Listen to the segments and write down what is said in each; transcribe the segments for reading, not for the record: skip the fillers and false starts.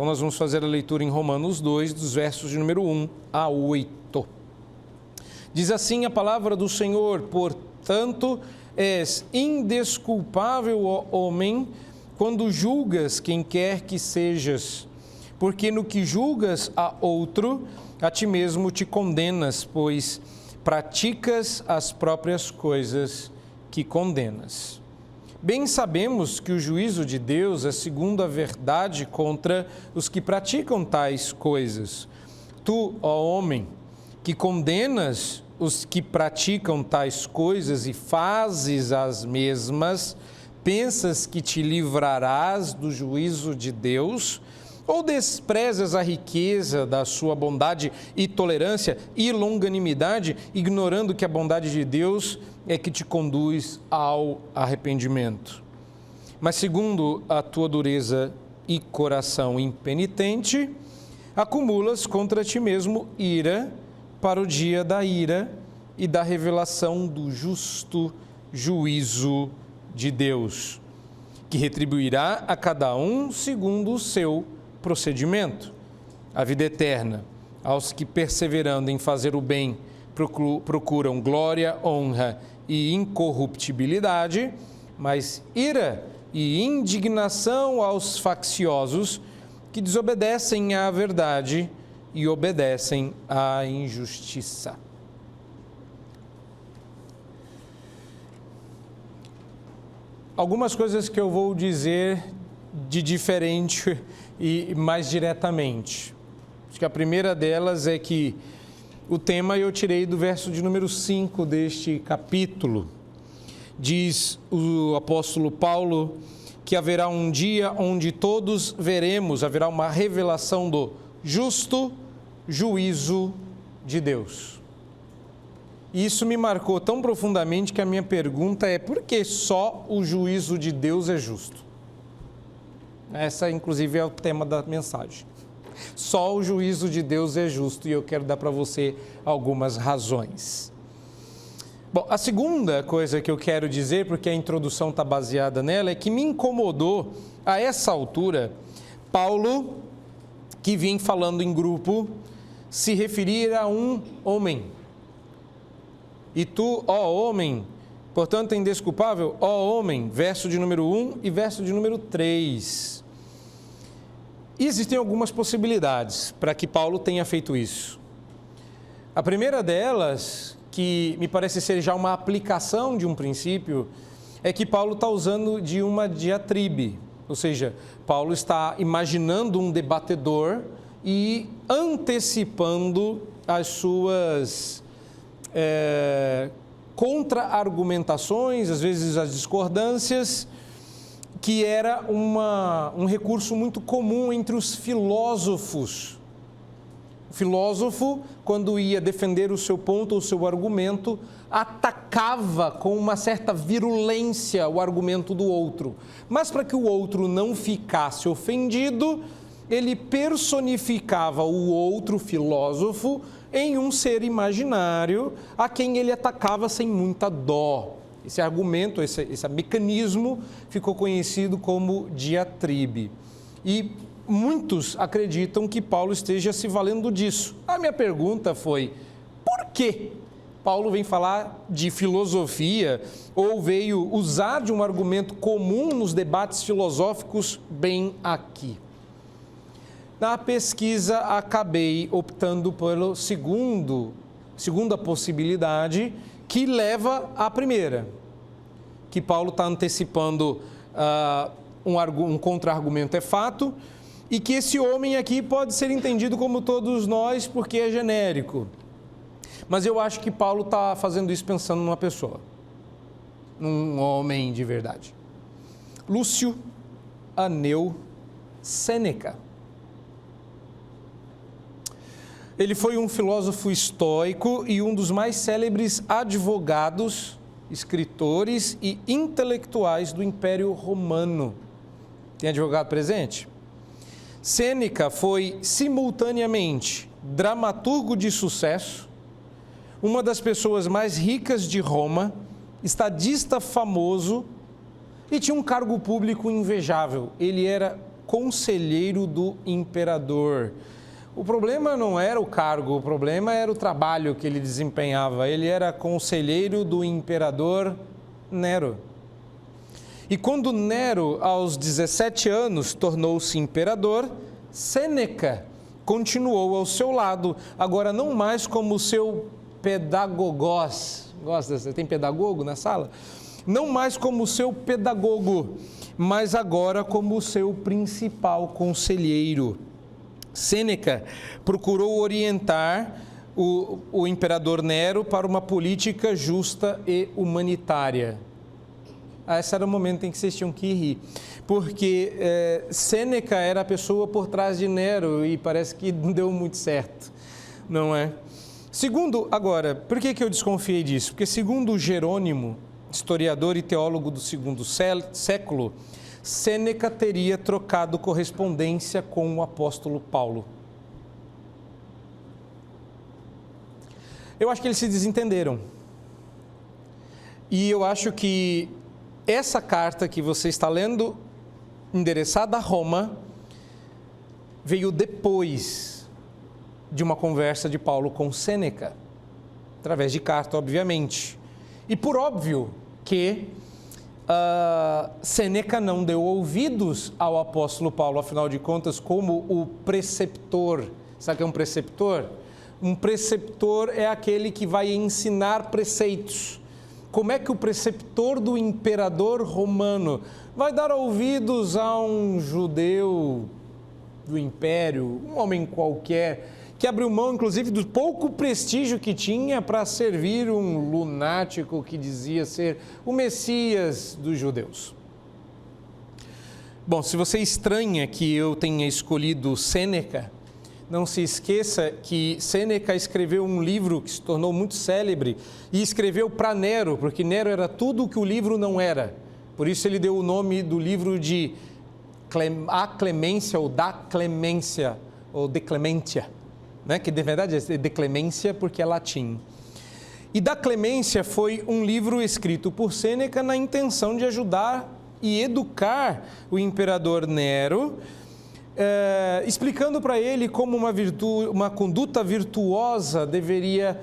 Então nós vamos fazer a leitura em Romanos 2, dos versos de número 1 a 8. Diz assim a palavra do Senhor: portanto, és indesculpável, ó homem, quando julgas quem quer que sejas, porque no que julgas a outro, a ti mesmo te condenas, pois praticas as próprias coisas que condenas. Bem sabemos que o juízo de Deus é segundo a verdade contra os que praticam tais coisas. Tu, ó homem, que condenas os que praticam tais coisas e fazes as mesmas, pensas que te livrarás do juízo de Deus? Ou desprezas a riqueza da sua bondade e tolerância e longanimidade, ignorando que a bondade de Deus é que te conduz ao arrependimento? Mas segundo a tua dureza e coração impenitente, acumulas contra ti mesmo ira para o dia da ira e da revelação do justo juízo de Deus, que retribuirá a cada um segundo o seu procedimento. A vida eterna aos que, perseverando em fazer o bem, procuram glória, honra e incorruptibilidade, mas ira e indignação aos facciosos que desobedecem à verdade e obedecem à injustiça. Algumas coisas que eu vou dizer de diferente e mais diretamente. Acho que a primeira delas é que o tema eu tirei do verso de número 5 deste capítulo. Diz o apóstolo Paulo que haverá um dia onde todos veremos, haverá uma revelação do justo juízo de Deus. E isso me marcou tão profundamente que a minha pergunta é: por que só o juízo de Deus é justo? Essa, inclusive, é o tema da mensagem. Só o juízo de Deus é justo, e eu quero dar para você algumas razões. Bom, a segunda coisa que eu quero dizer, porque a introdução está baseada nela, é que me incomodou, a essa altura, Paulo, que vinha falando em grupo, se referir a um homem. E tu, ó homem, portanto, indesculpável, ó homem, verso de número 1 e verso de número 3. E existem algumas possibilidades para que Paulo tenha feito isso. A primeira delas, que me parece ser já uma aplicação de um princípio, é que Paulo está usando de uma diatribe, ou seja, Paulo está imaginando um debatedor e antecipando as suas contra-argumentações, às vezes as discordâncias, que era um recurso muito comum entre os filósofos. O filósofo, quando ia defender o seu ponto ou o seu argumento, atacava com uma certa virulência o argumento do outro. Mas para que o outro não ficasse ofendido, ele personificava o outro filósofo em um ser imaginário a quem ele atacava sem muita dó. Esse argumento, esse mecanismo ficou conhecido como diatribe. E muitos acreditam que Paulo esteja se valendo disso. A minha pergunta foi: por que Paulo vem falar de filosofia ou veio usar de um argumento comum nos debates filosóficos bem aqui? Na pesquisa, acabei optando pela segunda possibilidade, que leva à primeira, que Paulo está antecipando um contra-argumento é fato, e que esse homem aqui pode ser entendido como todos nós, porque é genérico. Mas eu acho que Paulo está fazendo isso pensando numa pessoa, num homem de verdade. Lúcio Aneu Sêneca. Ele foi um filósofo estoico e um dos mais célebres advogados, escritores e intelectuais do Império Romano. Tem advogado presente? Sêneca foi simultaneamente dramaturgo de sucesso, uma das pessoas mais ricas de Roma, estadista famoso e tinha um cargo público invejável. Ele era conselheiro do imperador. O problema não era o cargo, o problema era o trabalho que ele desempenhava. Ele era conselheiro do imperador Nero. E quando Nero, aos 17 anos, tornou-se imperador, Sêneca continuou ao seu lado, agora não mais como seu pedagogos. Gosta? Você tem pedagogo na sala? Não mais como seu pedagogo, mas agora como seu principal conselheiro. Sêneca procurou orientar o imperador Nero para uma política justa e humanitária. Esse era o momento em que vocês tinham que rir, porque Sêneca era a pessoa por trás de Nero e parece que não deu muito certo, não é? Segundo, agora, por que eu desconfiei disso? Porque segundo Jerônimo, historiador e teólogo do segundo século, Sêneca teria trocado correspondência com o apóstolo Paulo. Eu acho que eles se desentenderam. E eu acho que essa carta que você está lendo, endereçada a Roma, veio depois de uma conversa de Paulo com Sêneca, através de carta, obviamente. E por óbvio que Sêneca não deu ouvidos ao apóstolo Paulo, afinal de contas, como o preceptor. Sabe o que é um preceptor? Um preceptor é aquele que vai ensinar preceitos. Como é que o preceptor do imperador romano vai dar ouvidos a um judeu do império, um homem qualquer, que abriu mão, inclusive, do pouco prestígio que tinha para servir um lunático que dizia ser o Messias dos judeus? Bom, se você estranha que eu tenha escolhido Sêneca, não se esqueça que Sêneca escreveu um livro que se tornou muito célebre e escreveu para Nero, porque Nero era tudo o que o livro não era. Por isso ele deu o nome do livro de A Clemência ou Da Clemência ou De Clementia, né? Que de verdade é De Clemência porque é latim. E Da Clemência foi um livro escrito por Sêneca na intenção de ajudar e educar o imperador Nero, explicando para ele como uma conduta virtuosa deveria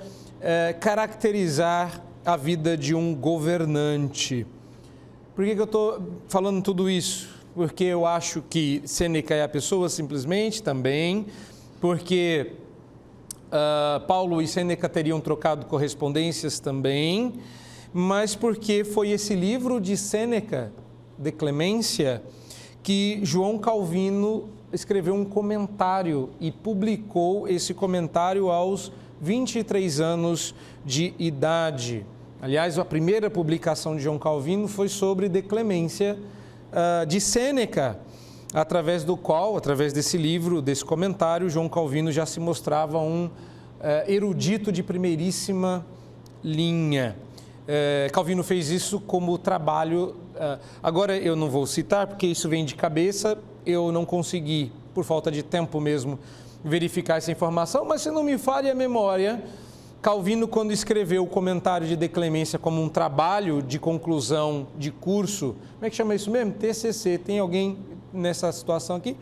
caracterizar a vida de um governante. Por que eu estou falando tudo isso? Porque eu acho que Sêneca é a pessoa simplesmente também, porque Paulo e Sêneca teriam trocado correspondências também, mas porque foi esse livro de Sêneca, De Clemência, que João Calvino escreveu um comentário e publicou esse comentário aos 23 anos de idade. Aliás, a primeira publicação de João Calvino foi sobre De Clemência de Sêneca, através do qual, através desse livro, desse comentário, João Calvino já se mostrava um erudito de primeiríssima linha. Calvino fez isso como trabalho. Agora eu não vou citar, porque isso vem de cabeça, eu não consegui, por falta de tempo mesmo, verificar essa informação, mas se não me falha a memória, Calvino, quando escreveu o comentário de De Clemência como um trabalho de conclusão de curso, como é que chama isso mesmo? TCC, tem alguém nessa situação aqui?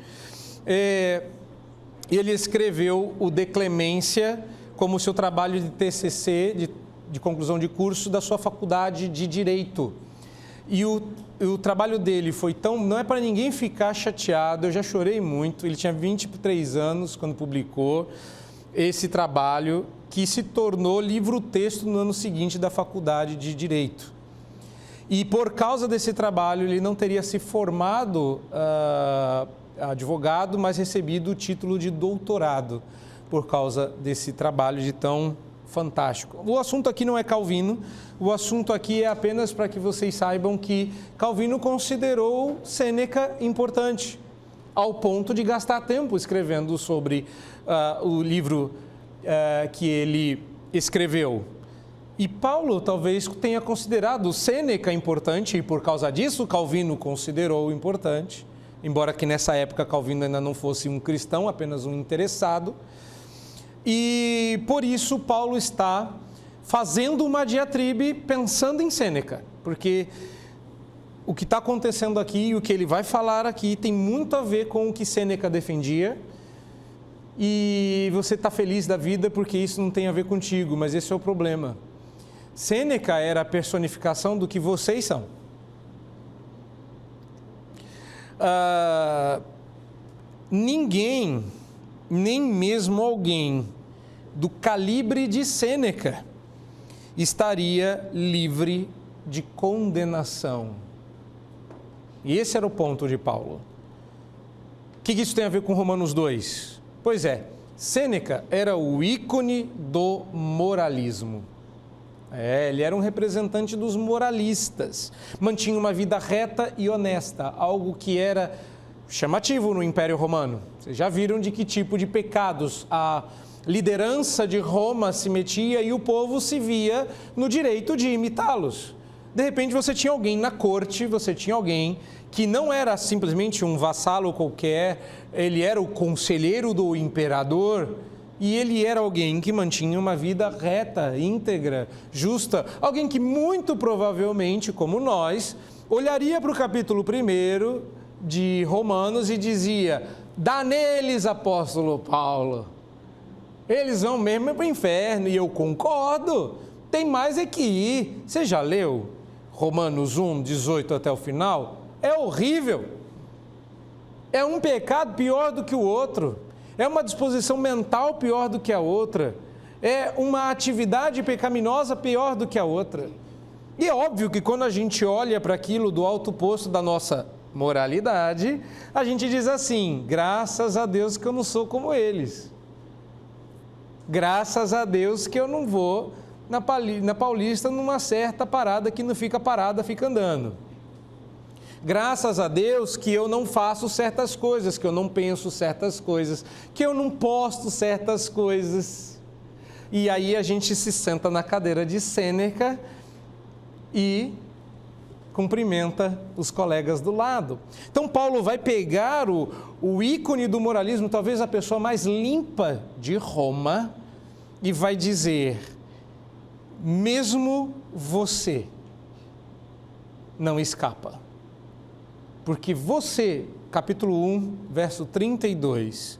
Ele escreveu o De Clemência como seu trabalho de TCC, de conclusão de curso da sua faculdade de Direito. E o trabalho dele foi tão... Não é para ninguém ficar chateado, eu já chorei muito. Ele tinha 23 anos quando publicou esse trabalho, que se tornou livro-texto no ano seguinte da faculdade de Direito. E por causa desse trabalho, ele não teria se formado advogado, mas recebido o título de doutorado por causa desse trabalho de tão fantástico. O assunto aqui não é Calvino, o assunto aqui é apenas para que vocês saibam que Calvino considerou Sêneca importante, ao ponto de gastar tempo escrevendo sobre o livro que ele escreveu. E Paulo talvez tenha considerado Sêneca importante, e por causa disso Calvino considerou importante, embora que nessa época Calvino ainda não fosse um cristão, apenas um interessado. E por isso Paulo está fazendo uma diatribe pensando em Sêneca, porque o que está acontecendo aqui e o que ele vai falar aqui tem muito a ver com o que Sêneca defendia, e você está feliz da vida porque isso não tem a ver contigo, mas esse é o problema. Sêneca era a personificação do que vocês são. Ninguém, nem mesmo alguém do calibre de Sêneca, estaria livre de condenação. E esse era o ponto de Paulo. O que isso tem a ver com Romanos 2? Pois é, Sêneca era o ícone do moralismo. Ele era um representante dos moralistas. Mantinha uma vida reta e honesta, algo que era chamativo no Império Romano. Vocês já viram de que tipo de pecados a liderança de Roma se metia e o povo se via no direito de imitá-los. De repente você tinha alguém na corte, você tinha alguém que não era simplesmente um vassalo qualquer, ele era o conselheiro do imperador e ele era alguém que mantinha uma vida reta, íntegra, justa, alguém que muito provavelmente, como nós, olharia para o capítulo 1 de Romanos e dizia: dá neles, apóstolo Paulo, eles vão mesmo para o inferno. E eu concordo, tem mais é que ir. Você já leu Romanos 1, 18 até o final? É horrível, é um pecado pior do que o outro, é uma disposição mental pior do que a outra, é uma atividade pecaminosa pior do que a outra. E é óbvio que quando a gente olha para aquilo do alto posto da nossa moralidade, a gente diz assim: graças a Deus que eu não sou como eles, graças a Deus que eu não vou na Paulista numa certa parada que não fica parada, fica andando. Graças a Deus que eu não faço certas coisas, que eu não penso certas coisas, que eu não posto certas coisas. E aí a gente se senta na cadeira de Sêneca e cumprimenta os colegas do lado. Então Paulo vai pegar o ícone do moralismo, talvez a pessoa mais limpa de Roma, e vai dizer: mesmo você não escapa. Porque você, capítulo 1, verso 32,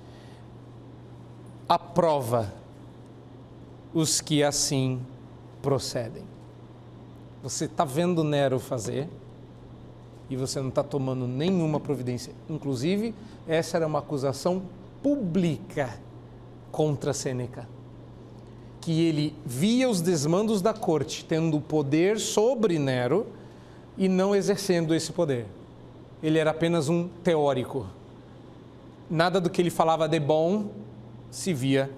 aprova os que assim procedem. Você está vendo Nero fazer e você não está tomando nenhuma providência. Inclusive, essa era uma acusação pública contra Sêneca, que ele via os desmandos da corte tendo poder sobre Nero e não exercendo esse poder. Ele era apenas um teórico. Nada do que ele falava de bom se via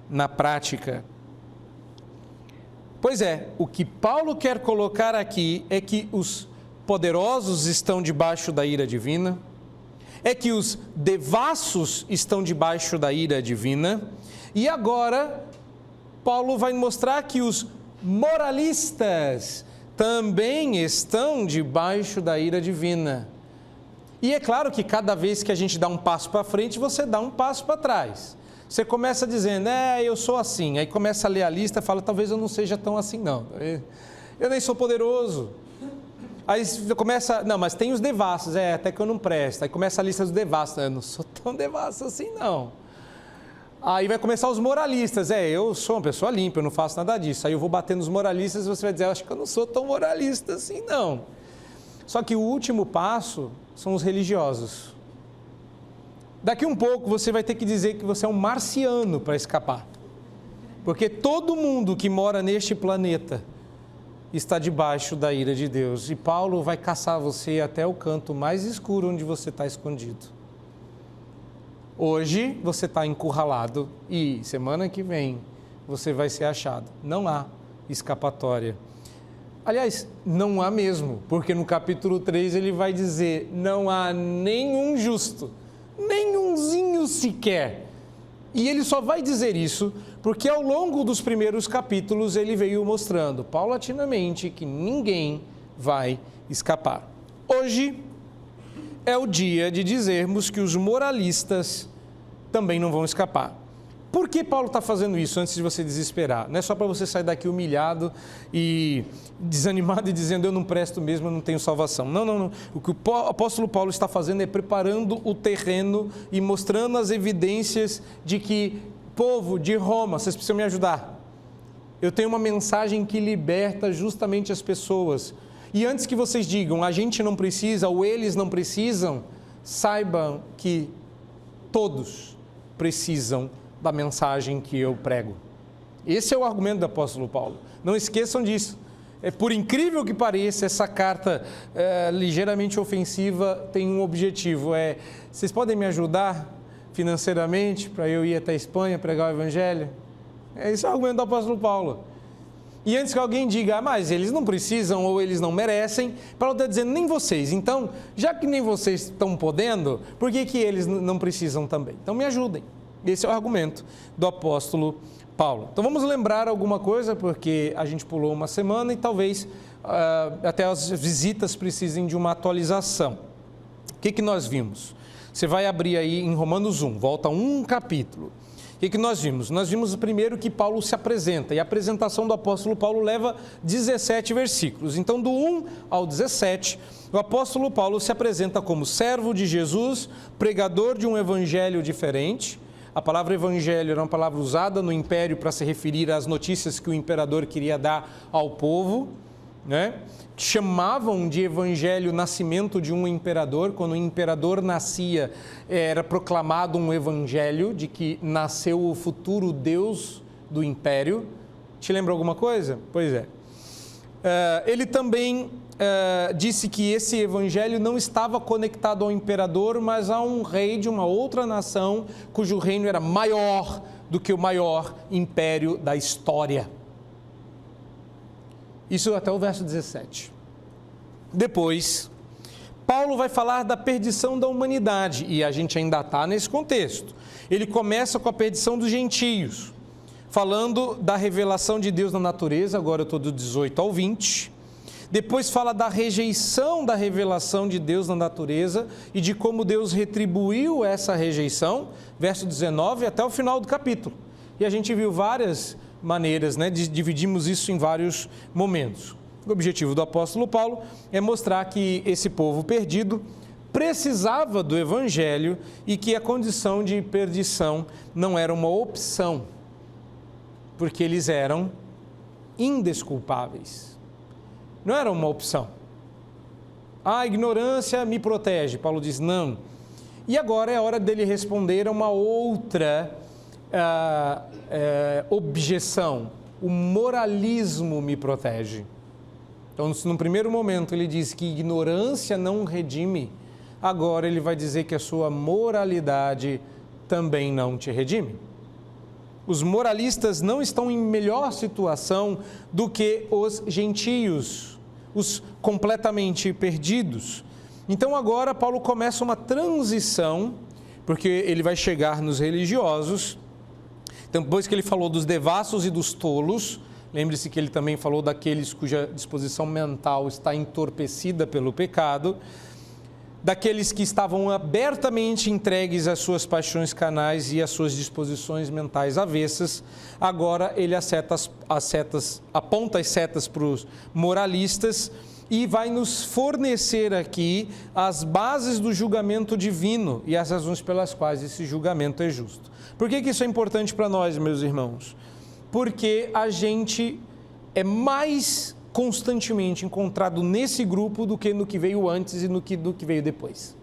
na prática. Pois é, o que Paulo quer colocar aqui é que os poderosos estão debaixo da ira divina, é que os devassos estão debaixo da ira divina, e agora Paulo vai mostrar que os moralistas também estão debaixo da ira divina. E é claro que cada vez que a gente dá um passo para frente, você dá um passo para trás. Você começa dizendo: eu sou assim. Aí começa a ler a lista e fala: talvez eu não seja tão assim, não. Eu nem sou poderoso. Aí começa: não, mas tem os devassos. Até que eu não presto. Aí começa a lista dos devassos. Eu não sou tão devasso assim, não. Aí vai começar os moralistas. Eu sou uma pessoa limpa, eu não faço nada disso. Aí eu vou bater nos moralistas e você vai dizer: acho que eu não sou tão moralista assim, não. Só que o último passo são os religiosos. Daqui um pouco você vai ter que dizer que você é um marciano para escapar. Porque todo mundo que mora neste planeta está debaixo da ira de Deus. E Paulo vai caçar você até o canto mais escuro onde você está escondido. Hoje você está encurralado e semana que vem você vai ser achado. Não há escapatória. Aliás, não há mesmo, porque no capítulo 3 ele vai dizer: não há nenhum justo, nenhumzinho sequer. E ele só vai dizer isso porque ao longo dos primeiros capítulos ele veio mostrando paulatinamente que ninguém vai escapar. Hoje é o dia de dizermos que os moralistas também não vão escapar. Por que Paulo está fazendo isso antes de você desesperar? Não é só para você sair daqui humilhado e desanimado e dizendo eu não presto mesmo, eu não tenho salvação. Não. O que o apóstolo Paulo está fazendo é preparando o terreno e mostrando as evidências de que, povo de Roma, vocês precisam me ajudar. Eu tenho uma mensagem que liberta justamente as pessoas. E antes que vocês digam, a gente não precisa ou eles não precisam, saibam que todos precisam da mensagem que eu prego. Esse é o argumento do apóstolo Paulo. Não esqueçam disso. Por incrível que pareça, essa carta ligeiramente ofensiva tem um objetivo. Vocês podem me ajudar financeiramente para eu ir até a Espanha pregar o evangelho? Esse é o argumento do apóstolo Paulo. E antes que alguém diga, mas eles não precisam ou eles não merecem, Paulo está dizendo, nem vocês. Então, já que nem vocês estão podendo, por que eles não precisam também? Então me ajudem. Esse é o argumento do apóstolo Paulo. Então vamos lembrar alguma coisa, porque a gente pulou uma semana e talvez até as visitas precisem de uma atualização. O que nós vimos? Você vai abrir aí em Romanos 1, volta um capítulo. O que nós vimos? Nós vimos primeiro que Paulo se apresenta, e a apresentação do apóstolo Paulo leva 17 versículos. Então, do 1 ao 17, o apóstolo Paulo se apresenta como servo de Jesus, pregador de um evangelho diferente. A palavra evangelho era uma palavra usada no império para se referir às notícias que o imperador queria dar ao povo, né? Chamavam de evangelho o nascimento de um imperador. Quando o imperador nascia, era proclamado um evangelho de que nasceu o futuro Deus do império. Te lembra alguma coisa? Pois é. Ele também disse que esse evangelho não estava conectado ao imperador, mas a um rei de uma outra nação, cujo reino era maior do que o maior império da história. Isso até o verso 17. Depois, Paulo vai falar da perdição da humanidade, e a gente ainda está nesse contexto. Ele começa com a perdição dos gentios, falando da revelação de Deus na natureza, agora eu estou do 18 ao 20. Depois fala da rejeição da revelação de Deus na natureza e de como Deus retribuiu essa rejeição, verso 19 até o final do capítulo. E a gente viu várias maneiras, né? Dividimos isso em vários momentos. O objetivo do apóstolo Paulo é mostrar que esse povo perdido precisava do evangelho e que a condição de perdição não era uma opção, porque eles eram indesculpáveis. Não era uma opção. A ignorância me protege. Paulo diz, não. E agora é hora dele responder a uma outra objeção. O moralismo me protege. Então, se no primeiro momento ele diz que ignorância não redime, agora ele vai dizer que a sua moralidade também não te redime. Os moralistas não estão em melhor situação do que os gentios, os completamente perdidos. Então agora Paulo começa uma transição, porque ele vai chegar nos religiosos. Então, depois que ele falou dos devassos e dos tolos, lembre-se que ele também falou daqueles cuja disposição mental está entorpecida pelo pecado, daqueles que estavam abertamente entregues às suas paixões carnais e às suas disposições mentais avessas. Agora ele aponta as setas para os moralistas e vai nos fornecer aqui as bases do julgamento divino e as razões pelas quais esse julgamento é justo. Por que isso é importante para nós, meus irmãos? Porque a gente é mais constantemente encontrado nesse grupo do que no que veio antes e no que veio depois.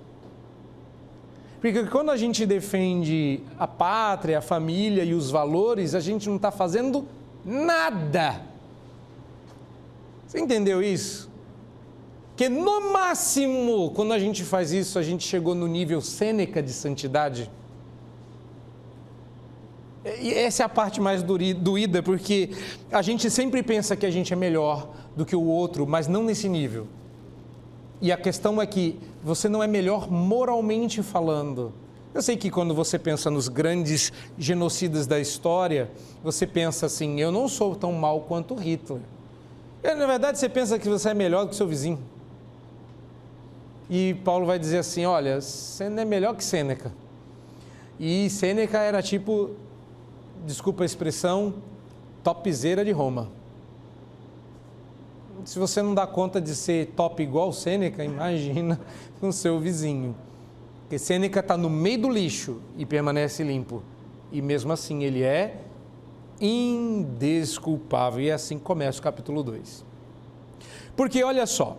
Porque quando a gente defende a pátria, a família e os valores, a gente não está fazendo nada. Você entendeu isso? Que no máximo, quando a gente faz isso, a gente chegou no nível Sêneca de santidade. E essa é a parte mais doída, porque a gente sempre pensa que a gente é melhor do que o outro, mas não nesse nível. E a questão é que você não é melhor moralmente falando. Eu sei que quando você pensa nos grandes genocidas da história, você pensa assim, eu não sou tão mal quanto Hitler. E, na verdade, você pensa que você é melhor do que seu vizinho. E Paulo vai dizer assim, olha, você não é melhor que Sêneca. E Sêneca era tipo desculpa a expressão, topzera de Roma. Se você não dá conta de ser top igual Sêneca, imagina com seu vizinho. Porque Sêneca está no meio do lixo e permanece limpo. E mesmo assim ele é indesculpável. E assim começa o capítulo 2. Porque olha só,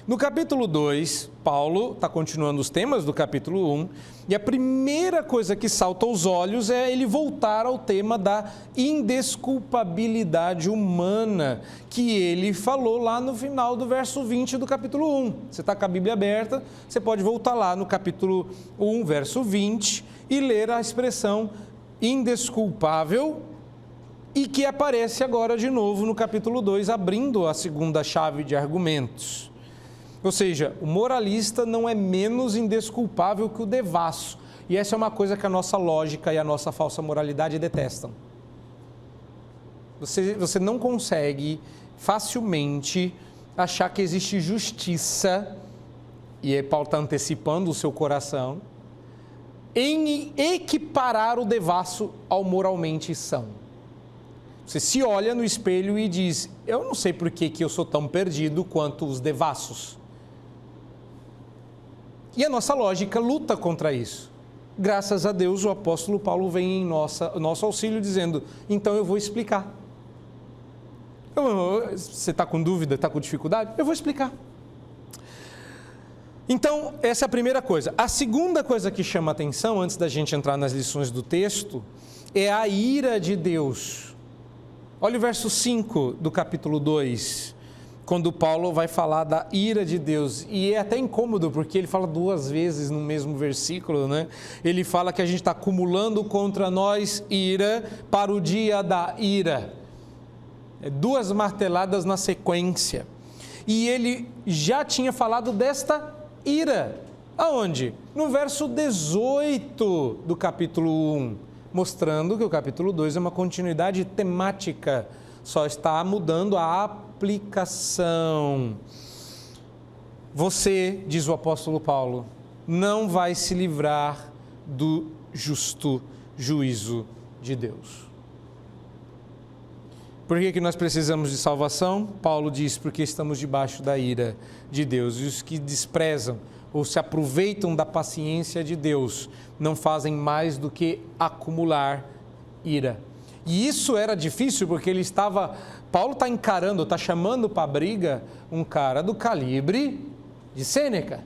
no capítulo 2, Paulo está continuando os temas do capítulo 1, e a primeira coisa que salta aos olhos é ele voltar ao tema da indesculpabilidade humana, que ele falou lá no final do verso 20 do capítulo 1. Você está com a Bíblia aberta, você pode voltar lá no capítulo 1, verso 20, e ler a expressão indesculpável, e que aparece agora de novo no capítulo 2, abrindo a segunda chave de argumentos. Ou seja, o moralista não é menos indesculpável que o devasso. E essa é uma coisa que a nossa lógica e a nossa falsa moralidade detestam. Você não consegue facilmente achar que existe justiça, e Paulo está antecipando o seu coração, em equiparar o devasso ao moralmente são. Você se olha no espelho e diz, eu não sei por que eu sou tão perdido quanto os devassos. E a nossa lógica luta contra isso. Graças a Deus, o apóstolo Paulo vem em nosso auxílio dizendo, então eu vou explicar. Você está com dúvida, está com dificuldade? Eu vou explicar. Então, essa é a primeira coisa. A segunda coisa que chama a atenção, antes da gente entrar nas lições do texto, é a ira de Deus. Olha o verso 5 do capítulo 2. Quando Paulo vai falar da ira de Deus, e é até incômodo, porque ele fala duas vezes no mesmo versículo, né? Ele fala que a gente está acumulando contra nós ira para o dia da ira. Duas marteladas na sequência. E ele já tinha falado desta ira. Aonde? No verso 18 do capítulo 1, mostrando que o capítulo 2 é uma continuidade temática, só está mudando a aplicação. Você, diz o apóstolo Paulo, não vai se livrar do justo juízo de Deus. Por que nós precisamos de salvação? Paulo diz, porque estamos debaixo da ira de Deus. E os que desprezam ou se aproveitam da paciência de Deus não fazem mais do que acumular ira. E isso era difícil porque Paulo está encarando, está chamando para a briga um cara do calibre de Sêneca.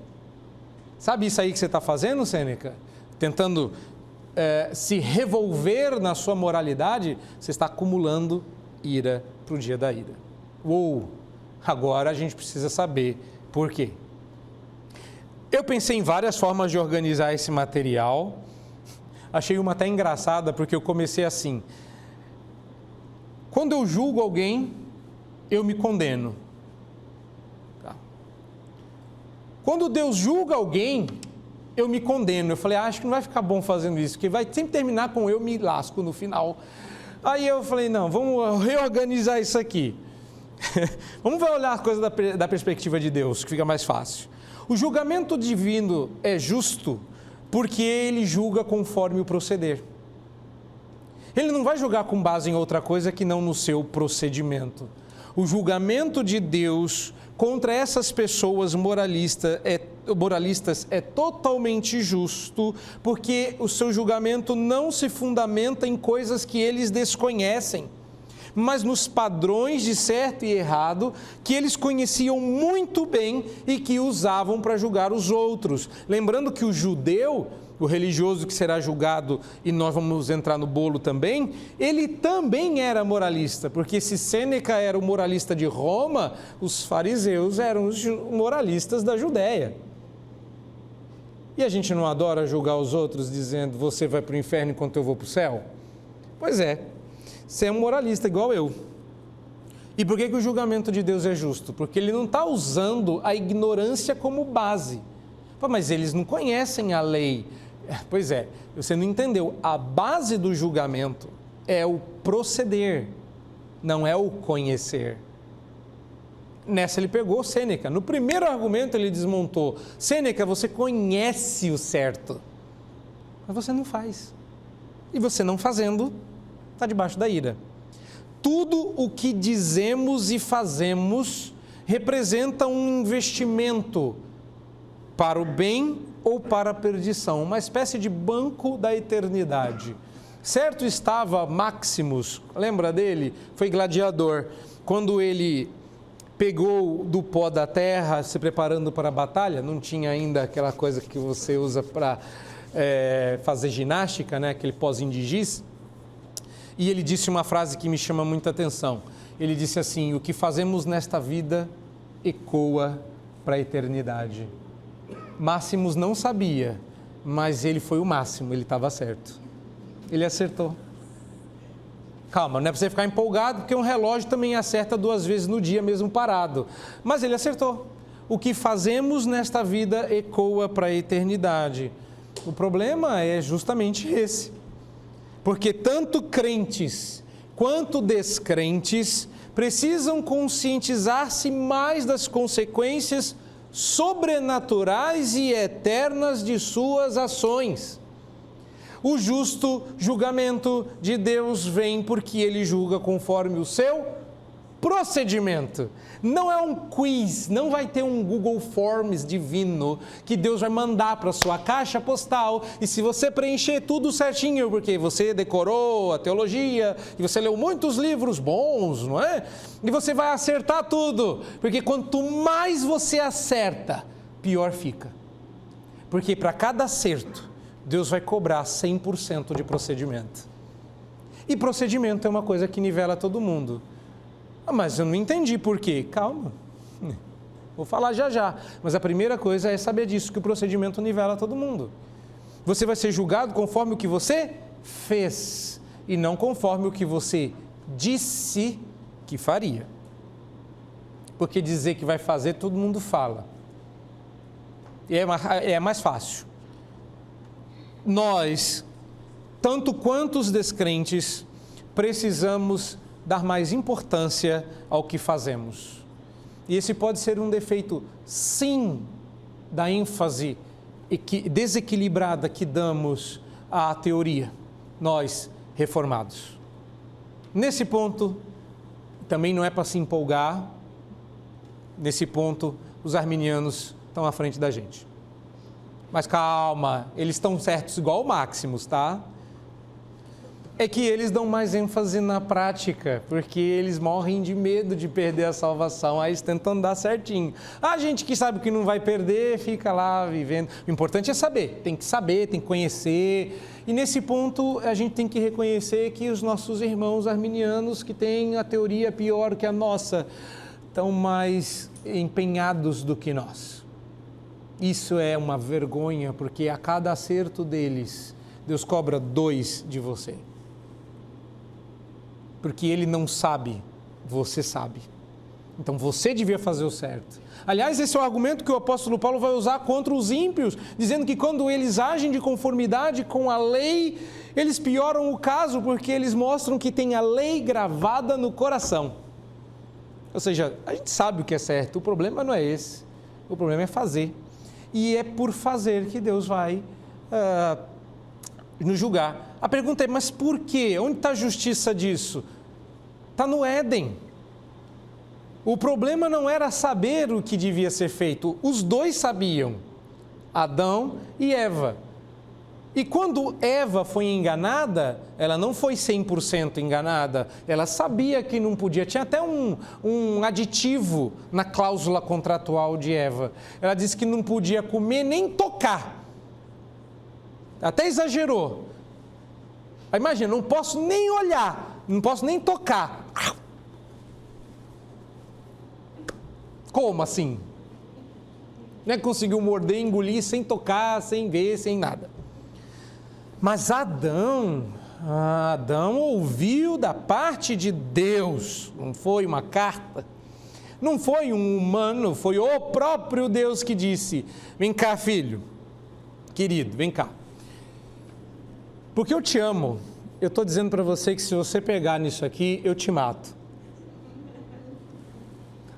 Sabe isso aí que você está fazendo, Sêneca? Tentando se revolver na sua moralidade, você está acumulando ira para o dia da ira. Agora a gente precisa saber por quê. Eu pensei em várias formas de organizar esse material. Achei uma até engraçada, porque eu comecei assim. Quando eu julgo alguém, eu me condeno. Tá. Quando Deus julga alguém, eu me condeno. Eu falei, acho que não vai ficar bom fazendo isso, porque vai sempre terminar com eu me lasco no final. Aí eu falei, não, vamos reorganizar isso aqui. Vamos olhar as coisas da perspectiva de Deus, que fica mais fácil. O julgamento divino é justo porque ele julga conforme o proceder. Ele não vai julgar com base em outra coisa que não no seu procedimento. O julgamento de Deus contra essas pessoas moralistas é totalmente justo, porque o seu julgamento não se fundamenta em coisas que eles desconhecem, mas nos padrões de certo e errado que eles conheciam muito bem e que usavam para julgar os outros. Lembrando que o judeu, o religioso que será julgado, e nós vamos entrar no bolo também, ele também era moralista, porque se Sêneca era o moralista de Roma, os fariseus eram os moralistas da Judéia. E a gente não adora julgar os outros dizendo, você vai para o inferno enquanto eu vou para o céu? Pois é. Você é um moralista igual eu. E por que o julgamento de Deus é justo? Porque ele não está usando a ignorância como base. Mas eles não conhecem a lei. Pois é, você não entendeu. A base do julgamento é o proceder, não é o conhecer. Nessa ele pegou Sêneca. No primeiro argumento ele desmontou. Sêneca, você conhece o certo, mas você não faz. E você não fazendo, está debaixo da ira. Tudo o que dizemos e fazemos representa um investimento para o bem ou para a perdição, uma espécie de banco da eternidade. Certo estava Maximus, lembra dele? Foi gladiador. Quando ele pegou do pó da terra, se preparando para a batalha, não tinha ainda aquela coisa que você usa para fazer ginástica, né? Aquele pozinho de giz. E ele disse uma frase que me chama muita atenção. Ele disse assim: o que fazemos nesta vida ecoa para a eternidade. Máximos não sabia, mas ele foi o máximo, ele estava certo. Ele acertou. Calma, não é para você ficar empolgado, porque um relógio também acerta 2 vezes no dia, mesmo parado. Mas ele acertou. O que fazemos nesta vida ecoa para a eternidade. O problema é justamente esse. Porque tanto crentes quanto descrentes precisam conscientizar-se mais das consequências sobrenaturais e eternas de suas ações. O justo julgamento de Deus vem porque Ele julga conforme o seu procedimento. Não é um quiz, não vai ter um Google Forms divino que Deus vai mandar para a sua caixa postal e se você preencher tudo certinho, porque você decorou a teologia e você leu muitos livros bons, não é? E você vai acertar tudo, porque quanto mais você acerta, pior fica. Porque para cada acerto, Deus vai cobrar 100% de procedimento. E procedimento é uma coisa que nivela todo mundo. Mas eu não entendi por quê. Calma, vou falar já. Mas a primeira coisa é saber disso, que o procedimento nivela todo mundo. Você vai ser julgado conforme o que você fez e não conforme o que você disse que faria. Porque dizer que vai fazer, todo mundo fala. E é mais fácil. Nós, tanto quanto os descrentes, precisamos dar mais importância ao que fazemos. E esse pode ser um defeito, sim, da ênfase desequilibrada que damos à teoria, nós reformados. Nesse ponto, também não é para se empolgar, nesse ponto, os arminianos estão à frente da gente. Mas calma, eles estão certos igual o Maximus, tá? É que eles dão mais ênfase na prática, porque eles morrem de medo de perder a salvação, aí eles tentam andar certinho. A gente que sabe que não vai perder, fica lá vivendo. O importante é saber, tem que conhecer. E nesse ponto, a gente tem que reconhecer que os nossos irmãos arminianos, que têm a teoria pior que a nossa, estão mais empenhados do que nós. Isso é uma vergonha, porque a cada acerto deles, Deus cobra 2 de você. Porque ele não sabe, você sabe. Então você devia fazer o certo. Aliás, esse é o argumento que o apóstolo Paulo vai usar contra os ímpios, dizendo que quando eles agem de conformidade com a lei, eles pioram o caso, porque eles mostram que tem a lei gravada no coração. Ou seja, a gente sabe o que é certo, o problema não é esse, o problema é fazer. E é por fazer que Deus vai nos julgar. A pergunta é, mas por quê? Onde está a justiça disso? Está no Éden. O problema não era saber o que devia ser feito. Os 2 sabiam, Adão e Eva. E quando Eva foi enganada, ela não foi 100% enganada. Ela sabia que não podia. Tinha até um aditivo na cláusula contratual de Eva. Ela disse que não podia comer nem tocar. Até exagerou. Imagina, não posso nem olhar, não posso nem tocar. Como assim? Não é que conseguiu morder, engolir sem tocar, sem ver, sem nada. Mas Adão ouviu da parte de Deus, não foi uma carta, não foi um humano, foi o próprio Deus que disse: vem cá, filho, querido, vem cá. Porque eu te amo, eu estou dizendo para você que se você pegar nisso aqui, eu te mato.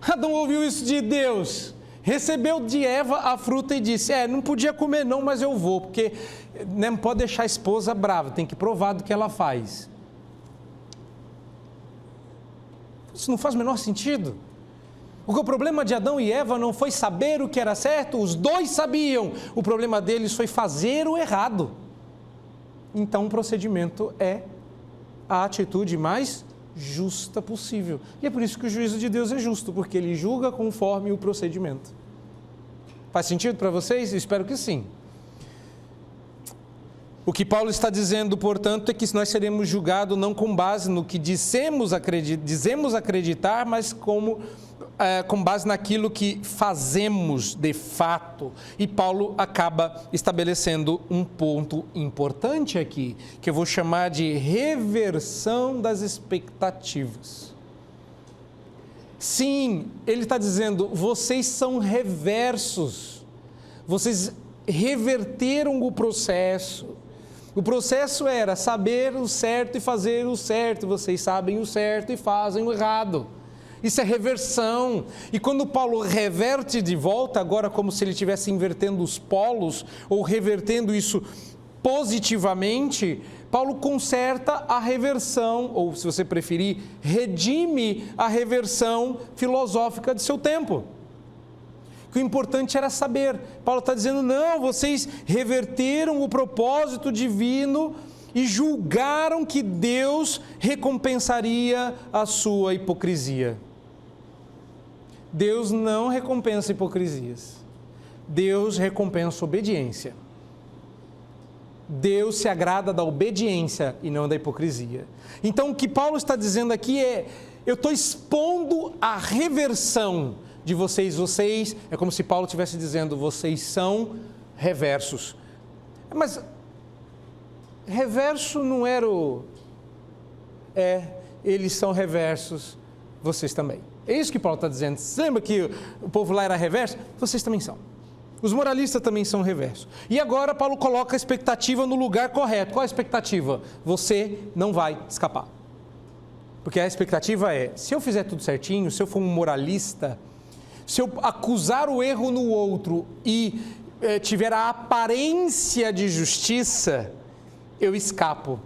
Adão ouviu isso de Deus, recebeu de Eva a fruta e disse: não podia comer não, mas eu vou, porque não pode deixar a esposa brava, tem que provar do que ela faz. Isso não faz o menor sentido. Porque o problema de Adão e Eva não foi saber o que era certo, os dois sabiam. O problema deles foi fazer o errado. Então o procedimento é a atitude mais justa possível. E é por isso que o juízo de Deus é justo, porque ele julga conforme o procedimento. Faz sentido para vocês? Eu espero que sim. O que Paulo está dizendo, portanto, é que nós seremos julgados não com base no que dizemos acreditar, mas com base naquilo que fazemos de fato. E Paulo acaba estabelecendo um ponto importante aqui, que eu vou chamar de reversão das expectativas. Sim, ele está dizendo, vocês são reversos, vocês reverteram o processo. O processo era saber o certo e fazer o certo. Vocês sabem o certo e fazem o errado. Isso é reversão. E quando Paulo reverte de volta, agora como se ele estivesse invertendo os polos, ou revertendo isso positivamente, Paulo conserta a reversão, ou se você preferir, redime a reversão filosófica de seu tempo. Que o importante era saber. Paulo está dizendo, não, vocês reverteram o propósito divino e julgaram que Deus recompensaria a sua hipocrisia. Deus não recompensa hipocrisias. Deus recompensa obediência. Deus se agrada da obediência e não da hipocrisia. Então o que Paulo está dizendo aqui é, eu estou expondo a reversão de vocês, é como se Paulo estivesse dizendo, vocês são reversos. Mas reverso não era eles são reversos, vocês também. É isso que Paulo está dizendo. Você lembra que o povo lá era reverso? Vocês também são. Os moralistas também são reversos. E agora Paulo coloca a expectativa no lugar correto. Qual a expectativa? Você não vai escapar. Porque a expectativa é, se eu fizer tudo certinho, se eu for um moralista, se eu acusar o erro no outro e tiver a aparência de justiça, eu escapo,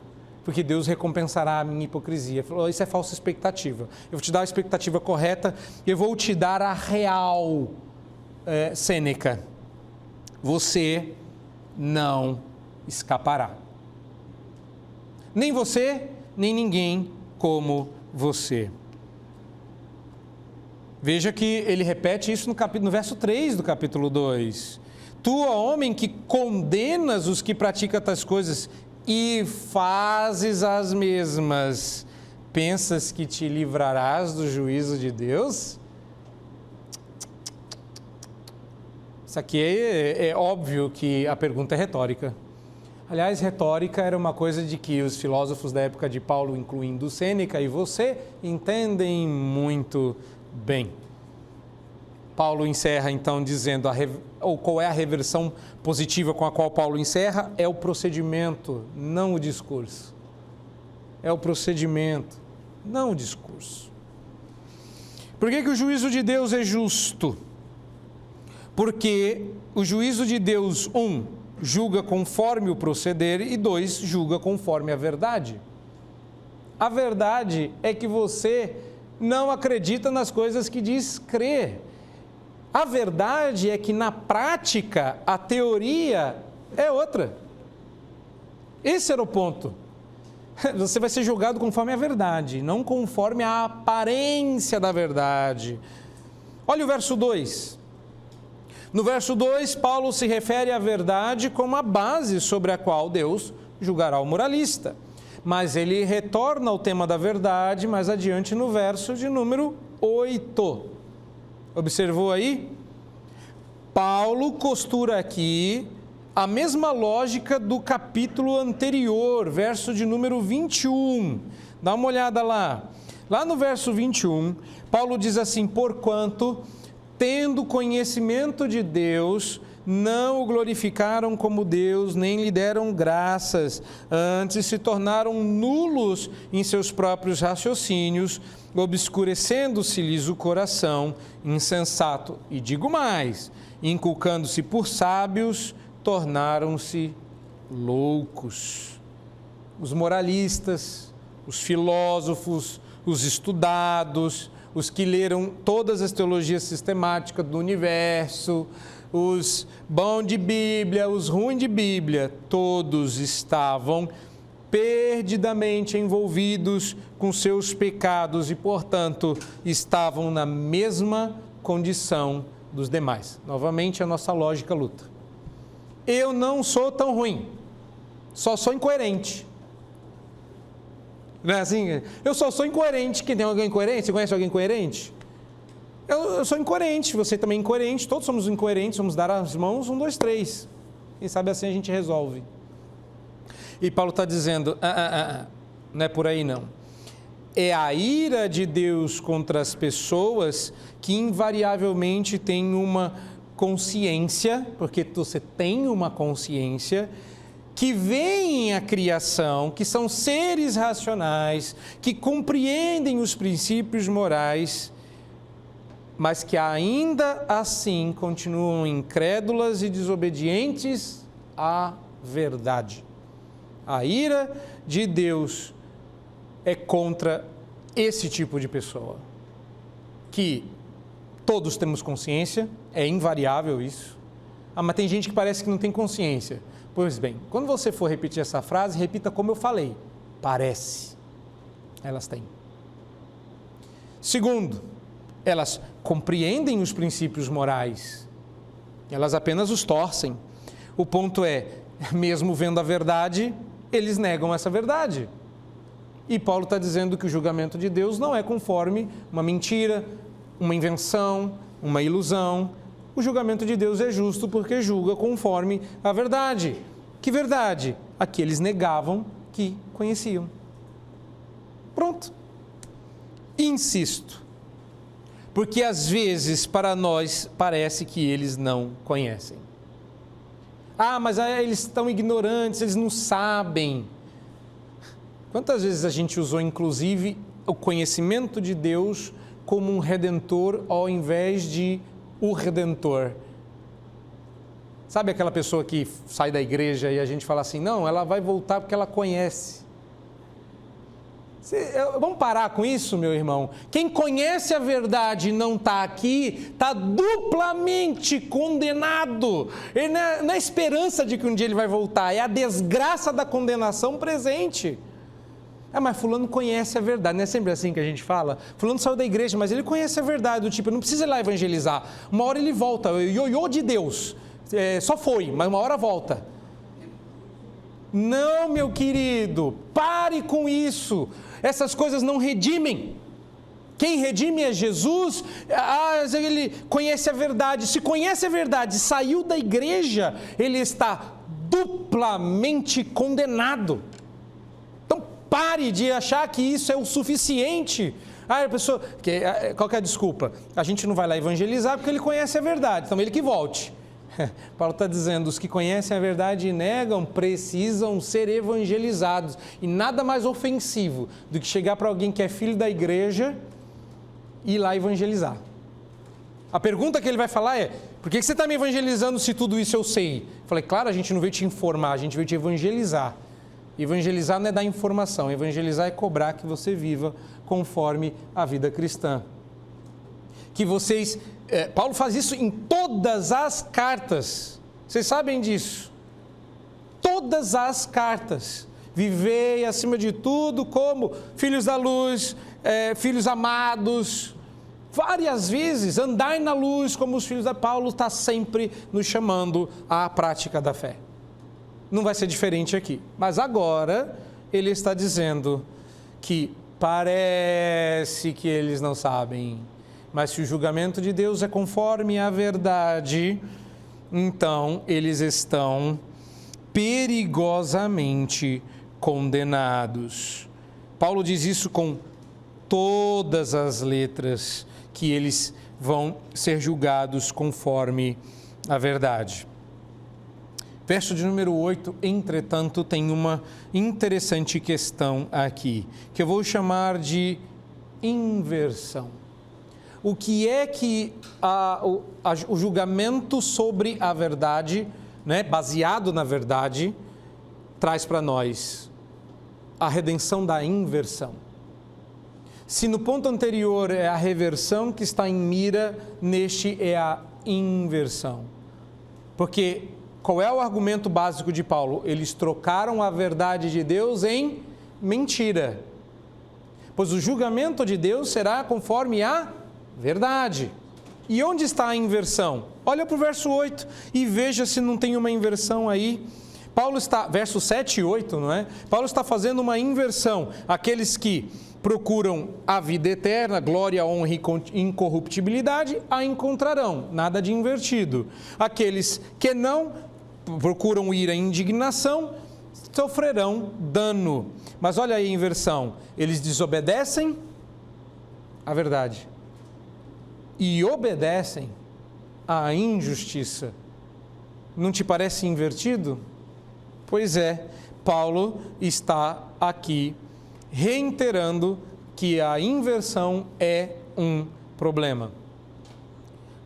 porque Deus recompensará a minha hipocrisia. Falou, isso é falsa expectativa. Eu vou te dar a expectativa correta e eu vou te dar a real Sêneca. Você não escapará. Nem você, nem ninguém como você. Veja que ele repete isso no verso 3 do capítulo 2. Tu, ó homem, que condenas os que praticam tais coisas e fazes as mesmas, pensas que te livrarás do juízo de Deus? Isso aqui é óbvio que a pergunta é retórica. Aliás, retórica era uma coisa de que os filósofos da época de Paulo, incluindo Sêneca e você, entendem muito bem. Paulo encerra então dizendo, qual é a reversão positiva com a qual Paulo encerra? É o procedimento, não o discurso. É o procedimento, não o discurso. Por que o juízo de Deus é justo? Porque o juízo de Deus, julga conforme o proceder e 2, julga conforme a verdade. A verdade é que você não acredita nas coisas que diz crer. A verdade é que na prática a teoria é outra. Esse era o ponto. Você vai ser julgado conforme a verdade, não conforme a aparência da verdade. Olha o verso 2. No verso 2, Paulo se refere à verdade como a base sobre a qual Deus julgará o moralista. Mas ele retorna ao tema da verdade mais adiante no verso de número 8. Observou aí? Paulo costura aqui a mesma lógica do capítulo anterior, verso de número 21. Dá uma olhada lá. Lá no verso 21, Paulo diz assim, porquanto, tendo conhecimento de Deus, não o glorificaram como Deus, nem lhe deram graças, antes se tornaram nulos em seus próprios raciocínios, obscurecendo-se-lhes o coração, insensato. E digo mais, inculcando-se por sábios, tornaram-se loucos. Os moralistas, os filósofos, os estudados, os que leram todas as teologias sistemáticas do universo, os bons de Bíblia, os ruins de Bíblia, todos estavam perdidamente envolvidos com seus pecados e, portanto, estavam na mesma condição dos demais. Novamente, a nossa lógica luta. Eu não sou tão ruim, só sou incoerente. Não é assim? Eu só sou incoerente. Quem tem alguém incoerente? Você conhece alguém incoerente? Eu sou incoerente, você também é incoerente, todos somos incoerentes, vamos dar as mãos, 1, 2, 3. Quem sabe assim a gente resolve. E Paulo está dizendo, não é por aí não. É a ira de Deus contra as pessoas que invariavelmente tem uma consciência, porque você tem uma consciência, que veem a criação, que são seres racionais, que compreendem os princípios morais, mas que ainda assim continuam incrédulas e desobedientes à verdade. A ira de Deus é contra esse tipo de pessoa, que todos temos consciência, é invariável isso, mas tem gente que parece que não tem consciência. Pois bem, quando você for repetir essa frase, repita como eu falei, parece. Elas têm. Segundo, elas compreendem os princípios morais, elas apenas os torcem. O ponto é, mesmo vendo a verdade, eles negam essa verdade. E Paulo está dizendo que o julgamento de Deus não é conforme uma mentira, uma invenção, uma ilusão. O julgamento de Deus é justo porque julga conforme a verdade. Que verdade? A que eles negavam que conheciam. Pronto. Insisto, porque às vezes para nós parece que eles não conhecem. Mas eles estão ignorantes, eles não sabem. Quantas vezes a gente usou inclusive o conhecimento de Deus como um redentor ao invés de o redentor? Sabe aquela pessoa que sai da igreja e a gente fala assim, não, ela vai voltar porque ela conhece. Vamos parar com isso, meu irmão? Quem conhece a verdade e não está aqui, está duplamente condenado. Ele não é esperança de que um dia ele vai voltar, é a desgraça da condenação presente. Mas fulano conhece a verdade, não é sempre assim que a gente fala? Fulano saiu da igreja, mas ele conhece a verdade, do tipo, não precisa ir lá evangelizar. Uma hora ele volta, o ioiô de Deus, só foi, mas uma hora volta. Não, meu querido, pare com isso. Essas coisas não redimem. Quem redime é Jesus. Ele conhece a verdade. Se conhece a verdade, saiu da igreja, ele está duplamente condenado. Então pare de achar que isso é o suficiente. A pessoa, qual que é a desculpa? A gente não vai lá evangelizar porque ele conhece a verdade, então ele que volte. Paulo está dizendo, os que conhecem a verdade e negam precisam ser evangelizados. E nada mais ofensivo do que chegar para alguém que é filho da igreja e ir lá evangelizar. A pergunta que ele vai falar é, por que você está me evangelizando se tudo isso eu sei? Eu falei, claro, a gente não veio te informar, a gente veio te evangelizar. Evangelizar não é dar informação, evangelizar é cobrar que você viva conforme a vida cristã. Que vocês... Paulo faz isso em todas as cartas. Vocês sabem disso. Todas as cartas. Vivei acima de tudo como filhos da luz, filhos amados. Várias vezes, andai na luz como os filhos da Paulo está sempre nos chamando à prática da fé. Não vai ser diferente aqui. Mas agora ele está dizendo que parece que eles não sabem. Mas se o julgamento de Deus é conforme a verdade, então eles estão perigosamente condenados. Paulo diz isso com todas as letras, que eles vão ser julgados conforme a verdade. Verso de número 8, entretanto, tem uma interessante questão aqui, que eu vou chamar de inversão. O que é que o julgamento sobre a verdade, né, baseado na verdade, traz para nós? A redenção da inversão. Se no ponto anterior é a reversão que está em mira, neste é a inversão. Porque qual é o argumento básico de Paulo? Eles trocaram a verdade de Deus em mentira. Pois o julgamento de Deus será conforme a verdade. E onde está a inversão? Olha para o verso 8 e veja se não tem uma inversão aí. Paulo está, verso 7 e 8, não é? Paulo está fazendo uma inversão. Aqueles que procuram a vida eterna, glória, honra e incorruptibilidade, a encontrarão. Nada de invertido. Aqueles que não procuram ira e indignação, sofrerão dano. Mas olha aí a inversão. Eles desobedecem à verdade e obedecem à injustiça. Não te parece invertido? Pois é, Paulo está aqui reiterando que a inversão é um problema.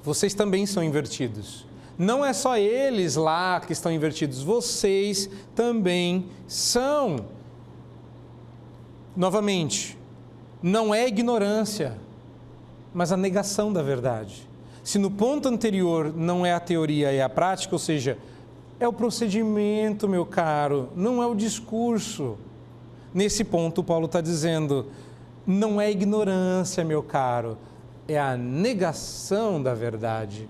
Vocês também são invertidos. Não é só eles lá que estão invertidos, vocês também são. Novamente, não é ignorância, mas a negação da verdade. Se no ponto anterior não é a teoria, é a prática, ou seja, é o procedimento, meu caro, não é o discurso. Nesse ponto, Paulo está dizendo, não é ignorância, meu caro, é a negação da verdade.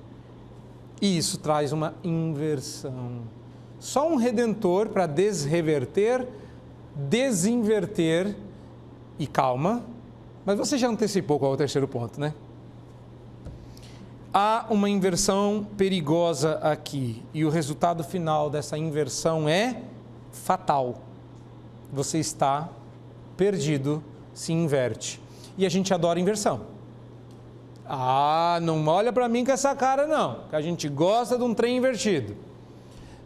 E isso traz uma inversão. Só um redentor para desreverter, desinverter e calma. Mas você já antecipou qual é o terceiro ponto, né? Há uma inversão perigosa aqui. E o resultado final dessa inversão é fatal. Você está perdido, se inverte. E a gente adora inversão. Ah, não olha para mim com essa cara não, que a gente gosta de um trem invertido.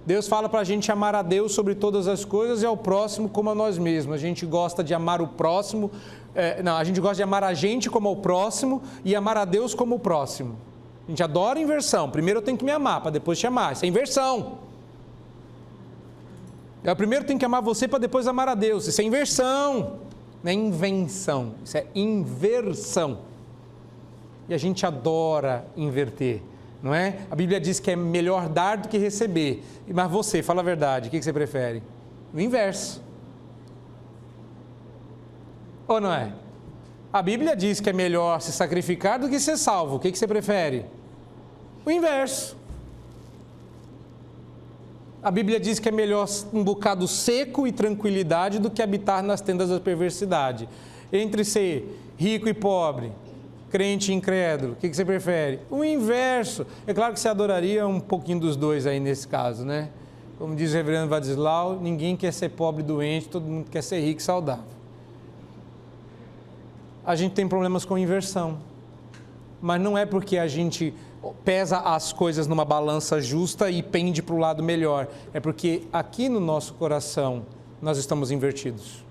Deus fala para a gente amar a Deus sobre todas as coisas e ao próximo como a nós mesmos. A gente gosta de amar o próximo, a gente gosta de amar a gente como o próximo e amar a Deus como o próximo. A gente adora inversão. Primeiro eu tenho que me amar para depois te amar. Isso é inversão. Eu primeiro tenho que amar você para depois amar a Deus. Isso é inversão. Não é invenção. Isso é inversão. E a gente adora inverter, não é? A Bíblia diz que é melhor dar do que receber. Mas você, fala a verdade, o que você prefere? O inverso. Ou não é? A Bíblia diz que é melhor se sacrificar do que ser salvo. O que você prefere? O inverso. A Bíblia diz que é melhor um bocado seco e tranquilidade do que habitar nas tendas da perversidade. Entre ser rico e pobre, crente e incrédulo, o que você prefere? O inverso. É claro que você adoraria um pouquinho dos dois aí nesse caso, né? Como diz o reverendo Vadislau, ninguém quer ser pobre e doente, todo mundo quer ser rico e saudável. A gente tem problemas com inversão, mas não é porque a gente pesa as coisas numa balança justa e pende para o lado melhor, é porque aqui no nosso coração nós estamos invertidos.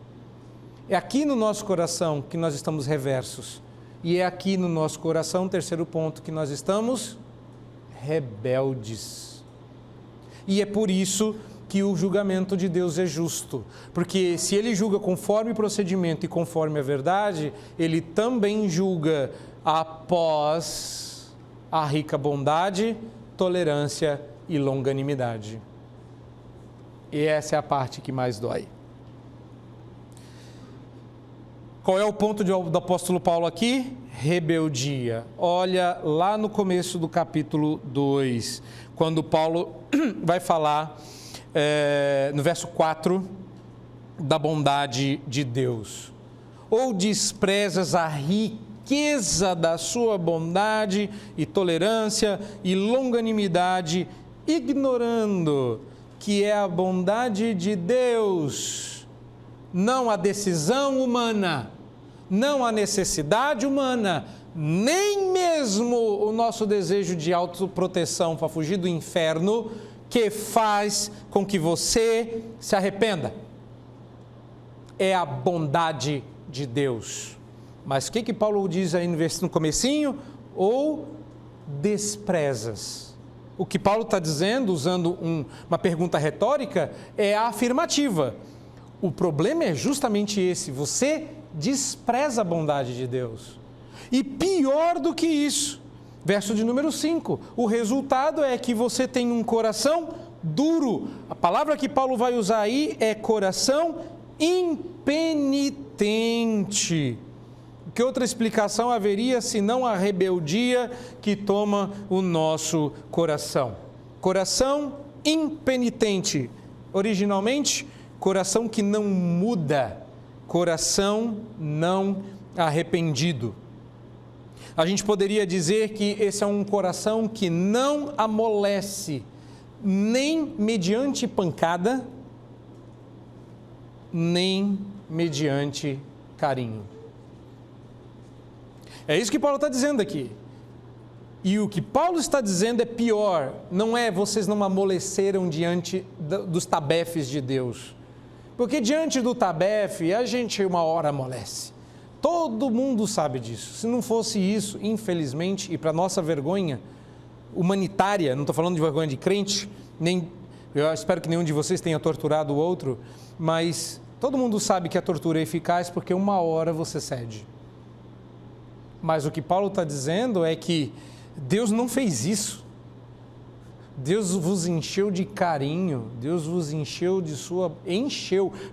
É aqui no nosso coração que nós estamos reversos. E é aqui no nosso coração, terceiro ponto, que nós estamos rebeldes. E é por isso que o julgamento de Deus é justo. Porque se Ele julga conforme o procedimento e conforme a verdade, Ele também julga após a rica bondade, tolerância e longanimidade. E essa é a parte que mais dói. Qual é o ponto do apóstolo Paulo aqui? Rebeldia. Olha lá no começo do capítulo 2, quando Paulo vai falar, no verso 4, da bondade de Deus. Ou desprezas a riqueza da sua bondade e tolerância e longanimidade, ignorando que é a bondade de Deus, não a decisão humana, não a necessidade humana, nem mesmo o nosso desejo de autoproteção para fugir do inferno, que faz com que você se arrependa. É a bondade de Deus. Mas o que Paulo diz aí no comecinho? Ou desprezas. O que Paulo está dizendo, usando uma pergunta retórica, é a afirmativa. O problema é justamente esse, você despreza a bondade de Deus. E pior do que isso, verso de número 5, o resultado é que você tem um coração duro. A palavra que Paulo vai usar aí é coração impenitente. Que outra explicação haveria senão a rebeldia que toma o nosso coração? Coração impenitente. Originalmente, coração que não muda, coração não arrependido. A gente poderia dizer que esse é um coração que não amolece, nem mediante pancada, nem mediante carinho. É isso que Paulo está dizendo aqui. E o que Paulo está dizendo é pior, não é vocês não amoleceram diante dos tabefes de Deus. Porque diante do tabefe, a gente uma hora amolece. Todo mundo sabe disso. Se não fosse isso, infelizmente, e para nossa vergonha humanitária, não estou falando de vergonha de crente, eu espero que nenhum de vocês tenha torturado o outro, mas todo mundo sabe que a tortura é eficaz porque uma hora você cede. Mas o que Paulo está dizendo é que Deus não fez isso. Deus vos encheu de carinho, Deus vos encheu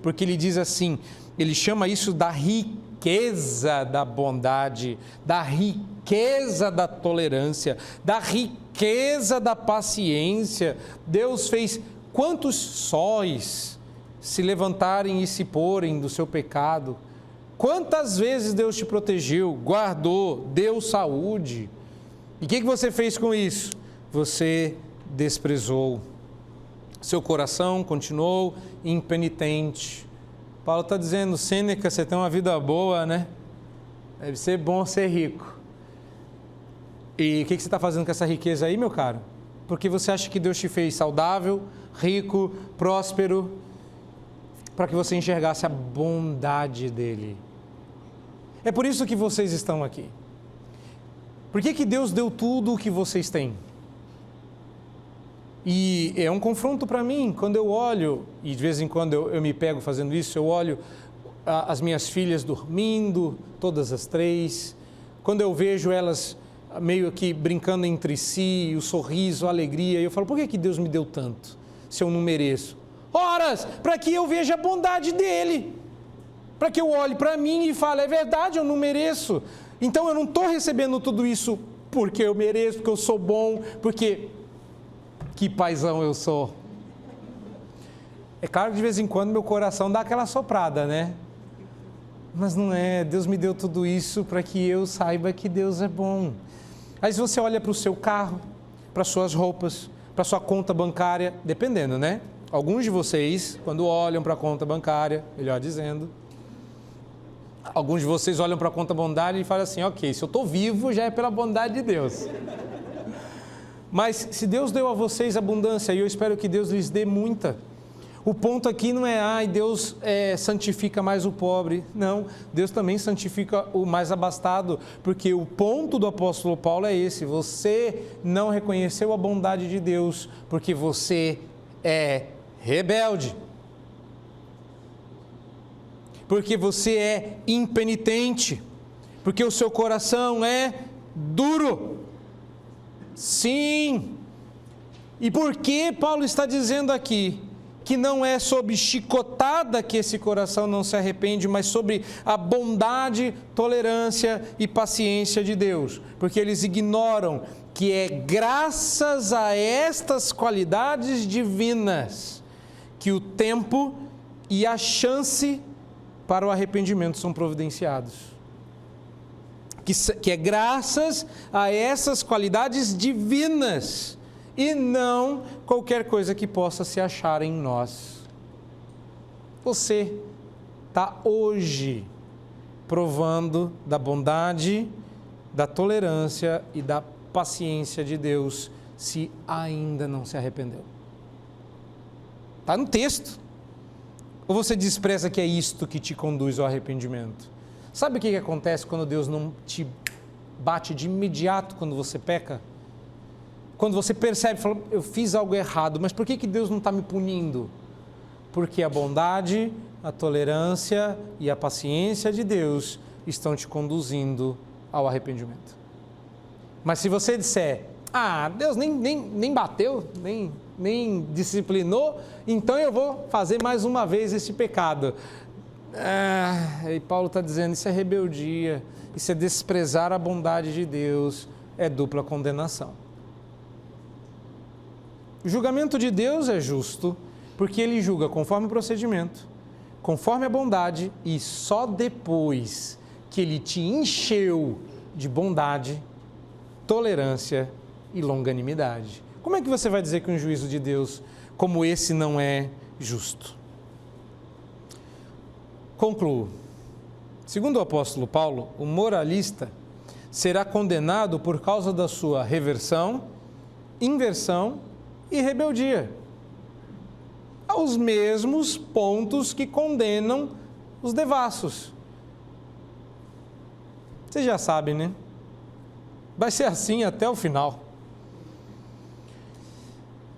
porque ele diz assim, ele chama isso da riqueza da bondade, da riqueza da tolerância, da riqueza da paciência. Deus fez quantos sóis se levantarem e se porem do seu pecado. Quantas vezes Deus te protegeu, guardou, deu saúde. E o que você fez com isso? Você desprezou. Seu coração continuou impenitente. Paulo está dizendo, Sêneca, você tem uma vida boa, né? Deve ser bom ser rico. E o que você está fazendo com essa riqueza aí, meu caro? Porque você acha que Deus te fez saudável, rico, próspero, para que você enxergasse a bondade dele. É por isso que vocês estão aqui. Por que Deus deu tudo o que vocês têm? E é um confronto para mim, quando eu olho, e de vez em quando eu me pego fazendo isso, eu olho as minhas filhas dormindo, todas as 3, quando eu vejo elas meio que brincando entre si, o sorriso, a alegria, eu falo, por que Deus me deu tanto, se eu não mereço? Horas, para que eu veja a bondade dele, para que eu olhe para mim e fale, é verdade, eu não mereço, então eu não estou recebendo tudo isso porque eu mereço, porque eu sou bom, porque... Que paizão eu sou. É claro que de vez em quando meu coração dá aquela soprada, né? Mas não é, Deus me deu tudo isso para que eu saiba que Deus é bom. Aí se você olha para o seu carro, para suas roupas, para sua conta bancária, dependendo, né? Alguns de vocês, quando olham para a conta bancária, melhor dizendo, alguns de vocês olham para a conta bancária e falam assim, ok, se eu estou vivo já é pela bondade de Deus. Mas se Deus deu a vocês abundância, e eu espero que Deus lhes dê muita, o ponto aqui não é, Deus santifica mais o pobre. Não, Deus também santifica o mais abastado, porque o ponto do apóstolo Paulo é esse, você não reconheceu a bondade de Deus, porque você é rebelde. Porque você é impenitente, porque o seu coração é duro. Sim, e por que Paulo está dizendo aqui que não é sob chicotada que esse coração não se arrepende, mas sobre a bondade, tolerância e paciência de Deus? Porque eles ignoram que é graças a estas qualidades divinas que o tempo e a chance para o arrependimento são providenciados. Que é graças a essas qualidades divinas e não qualquer coisa que possa se achar em nós. Você está hoje provando da bondade, da tolerância e da paciência de Deus, se ainda não se arrependeu. Está no texto. Ou você despreza que é isto que te conduz ao arrependimento? Sabe o que acontece quando Deus não te bate de imediato quando você peca? Quando você percebe, fala, eu fiz algo errado, mas por que Deus não está me punindo? Porque a bondade, a tolerância e a paciência de Deus estão te conduzindo ao arrependimento. Mas se você disser, Deus nem bateu, nem disciplinou, então eu vou fazer mais uma vez esse pecado. E Paulo está dizendo, isso é rebeldia, isso é desprezar a bondade de Deus, é dupla condenação. O julgamento de Deus é justo, porque Ele julga conforme o procedimento, conforme a bondade, e só depois que Ele te encheu de bondade, tolerância e longanimidade. Como é que você vai dizer que um juízo de Deus como esse não é justo? Concluo. Segundo o apóstolo Paulo, o moralista será condenado por causa da sua reversão, inversão e rebeldia, aos mesmos pontos que condenam os devassos. Vocês já sabem, né? Vai ser assim até o final.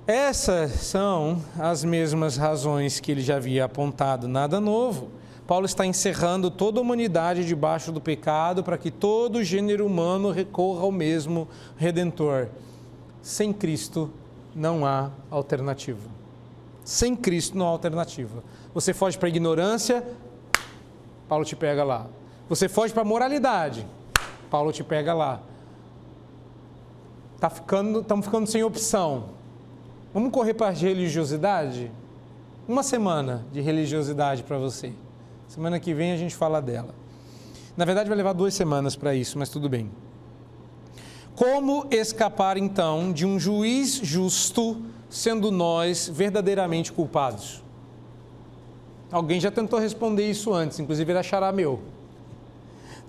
Essas são as mesmas razões que ele já havia apontado, nada novo. Paulo está encerrando toda a humanidade debaixo do pecado para que todo o gênero humano recorra ao mesmo Redentor. Sem Cristo não há alternativa. Sem Cristo não há alternativa. Você foge para a ignorância, Paulo te pega lá. Você foge para a moralidade, Paulo te pega lá. Estamos ficando sem opção. Vamos correr para a religiosidade? Uma semana de religiosidade para você. Semana que vem a gente fala dela. Na verdade vai levar 2 semanas para isso, mas tudo bem. Como escapar então de um juiz justo, sendo nós verdadeiramente culpados? Alguém já tentou responder isso antes, inclusive era xará meu.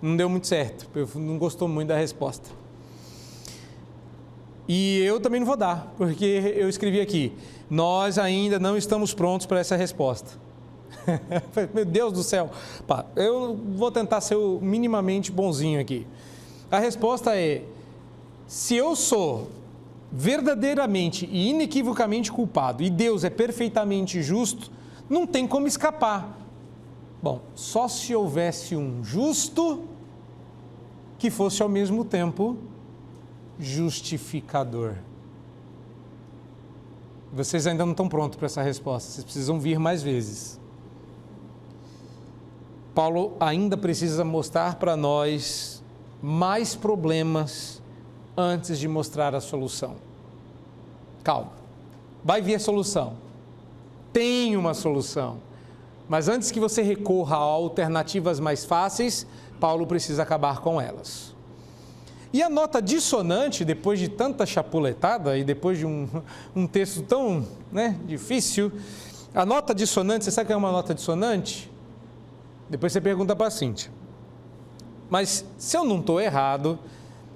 Não deu muito certo, não gostou muito da resposta. E eu também não vou dar, porque eu escrevi aqui, nós ainda não estamos prontos para essa resposta. Meu Deus do céu, eu vou tentar ser minimamente bonzinho aqui. A resposta é, se eu sou verdadeiramente e inequivocamente culpado e Deus é perfeitamente justo, não tem como escapar. Bom, só se houvesse um justo que fosse ao mesmo tempo justificador. Vocês ainda não estão prontos para essa resposta, vocês precisam vir mais vezes. Paulo ainda precisa mostrar para nós mais problemas antes de mostrar a solução. Calma, vai vir a solução. Tem uma solução. Mas antes que você recorra a alternativas mais fáceis, Paulo precisa acabar com elas. E a nota dissonante, depois de tanta chapuletada e depois de um texto tão difícil, a nota dissonante, você sabe o que é uma nota dissonante? Depois você pergunta para a Cíntia. Mas se eu não estou errado,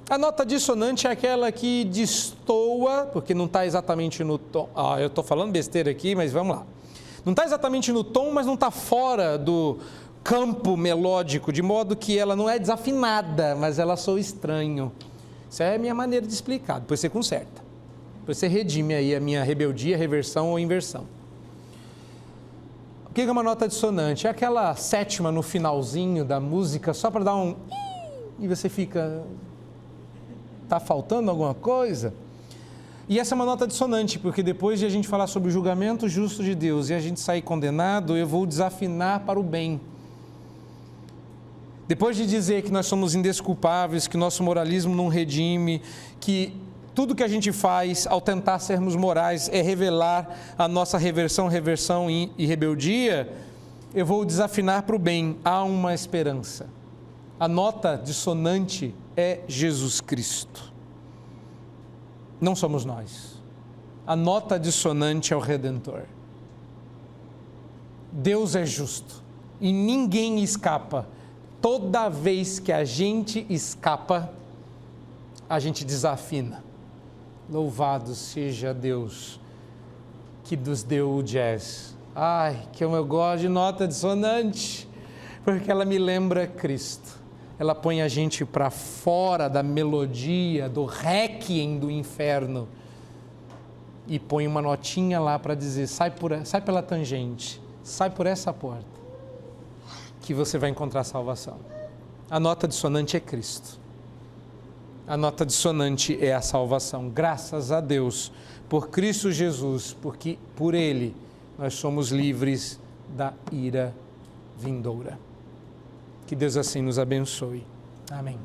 a nota dissonante é aquela que destoa, porque não está exatamente no tom. Eu estou falando besteira aqui, mas vamos lá. Não está exatamente no tom, mas não está fora do campo melódico, de modo que ela não é desafinada, mas ela soa estranho. Isso é a minha maneira de explicar, depois você conserta. Depois você redime aí a minha rebeldia, reversão ou inversão. O que é uma nota dissonante? É aquela sétima no finalzinho da música, só para dar um... E você fica... Está faltando alguma coisa? E essa é uma nota dissonante, porque depois de a gente falar sobre o julgamento justo de Deus e a gente sair condenado, eu vou desafinar para o bem. Depois de dizer que nós somos indesculpáveis, que nosso moralismo não redime, que tudo que a gente faz ao tentar sermos morais é revelar a nossa reversão e rebeldia, eu vou desafinar para o bem. Há uma esperança. A nota dissonante é Jesus Cristo. Não somos nós. A nota dissonante é o Redentor. Deus é justo e ninguém escapa. Toda vez que a gente escapa, a gente desafina. Louvado seja Deus que nos deu o jazz. Que eu gosto de nota dissonante, porque ela me lembra Cristo. Ela põe a gente para fora da melodia, do réquiem do inferno e põe uma notinha lá para dizer, sai pela tangente, sai por essa porta. que você vai encontrar salvação. A nota dissonante é Cristo. A nota dissonante é a salvação. Graças a Deus, por Cristo Jesus, porque por Ele nós somos livres da ira vindoura. Que Deus assim nos abençoe. Amém.